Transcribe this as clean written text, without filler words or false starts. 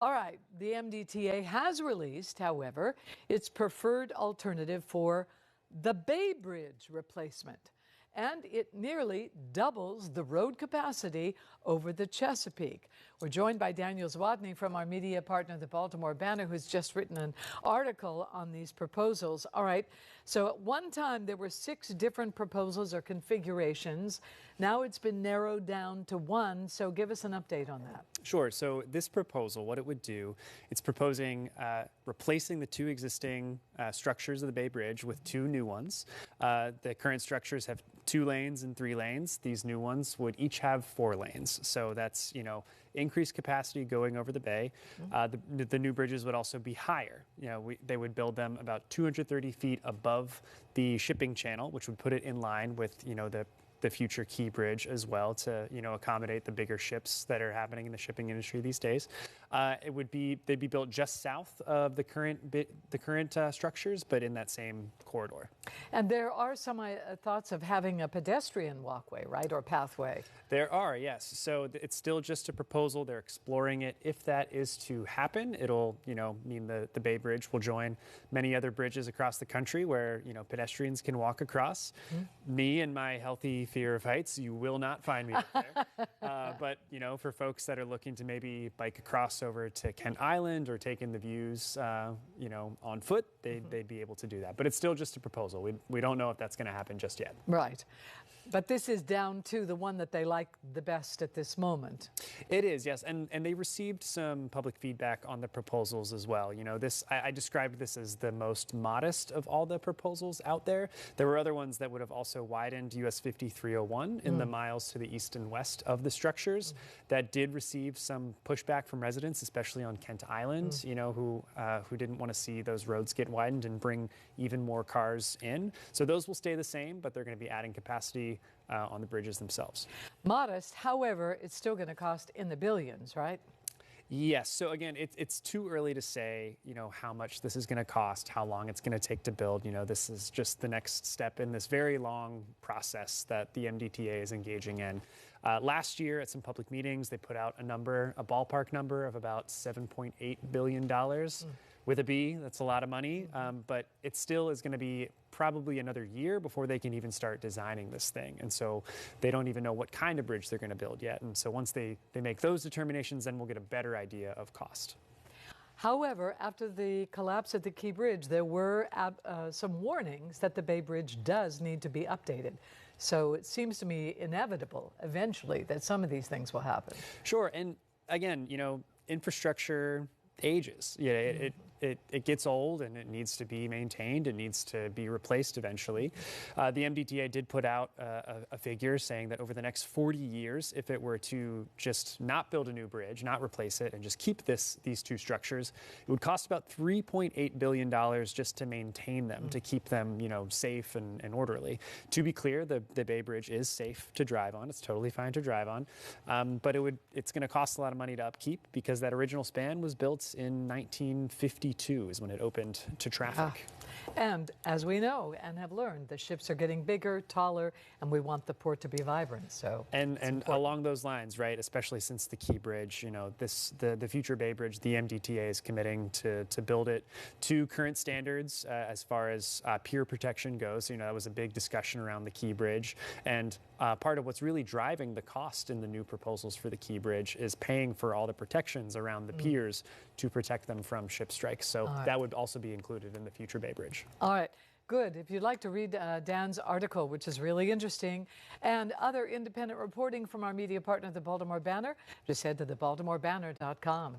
All right, the MDTA has released, however, its preferred alternative for the Bay Bridge replacement, and it nearly doubles the road capacity over the Chesapeake. We're joined by Daniel Zwodny from our media partner, the Baltimore Banner, who's just written an article on these proposals. All right, so at one time there were 6 different proposals or configurations. Now it's been narrowed down to one, so give us an update on that. Sure. So this proposal, what it would do, it's proposing replacing the 2 existing structures of the Bay Bridge with 2 new ones. The current structures have 2 lanes and 3 lanes. These new ones would each have 4 lanes. So that's, increased capacity going over the bay. The new bridges would also be higher. They would build them about 230 feet above the shipping channel, which would put it in line with, the future Key Bridge as well to accommodate the bigger ships that are happening in the shipping industry these days. They'd be built just south of the current structures, but in that same corridor. And there are some thoughts of having a pedestrian walkway, right, or pathway? There are, yes. So it's still just a proposal. They're exploring it. If that is to happen, it'll mean the Bay Bridge will join many other bridges across the country where pedestrians can walk across. Me and my healthy fear of heights, you will not find me up there. But for folks that are looking to maybe bike across over to Kent Island or take in the views, on foot, they'd be able to do that. But it's still just a proposal. We don't know if that's going to happen just yet. Right. But this is down to the one that they like the best at this moment. It is, yes. And they received some public feedback on the proposals as well. I described this as the most modest of all the proposals out there. There were other ones that would have also widened US 5301 in the miles to the east and west of the structures. That did receive some pushback from residents, especially on Kent Island, who didn't want to see those roads get widened and bring even more cars in. So those will stay the same, but they're going to be adding capacity on the bridges themselves. Modest, however, it's still going to cost in the billions, right? Yes. So again, it's too early to say, how much this is going to cost, how long it's going to take to build. This is just the next step in this very long process that the MDTA is engaging in. Last year at some public meetings, they put out a ballpark number of about $7.8 billion. With a B, that's a lot of money, but it still is going to be probably another year before they can even start designing this thing. And so they don't even know what kind of bridge they're going to build yet. And so once they make those determinations, then we'll get a better idea of cost. However, after the collapse at the Key Bridge, there were some warnings that the Bay Bridge does need to be updated. So it seems to me inevitable eventually that some of these things will happen. Sure. And again, infrastructure ages. It gets old and it needs to be maintained. It needs to be replaced eventually. The MDTA did put out a figure saying that over the next 40 years, if it were to just not build a new bridge, not replace it, and just keep these 2 structures, it would cost about $3.8 billion just to maintain them, to keep them, safe and orderly. To be clear, the Bay Bridge is safe to drive on. It's totally fine to drive on, but it's going to cost a lot of money to upkeep because that original span was built in 1952 is when it opened to traffic. And as we know and have learned, the ships are getting bigger, taller, and we want the port to be vibrant. So and along those lines, right, especially since the Key Bridge, the future Bay Bridge, the MDTA is committing to build it to current standards as far as pier protection goes. That was a big discussion around the Key Bridge. And part of what's really driving the cost in the new proposals for the Key Bridge is paying for all the protections around the piers to protect them from ship strikes. So that would also be included in the future Bay Bridge. All right. Good. If you'd like to read Dan's article, which is really interesting, and other independent reporting from our media partner, the Baltimore Banner, just head to thebaltimorebanner.com.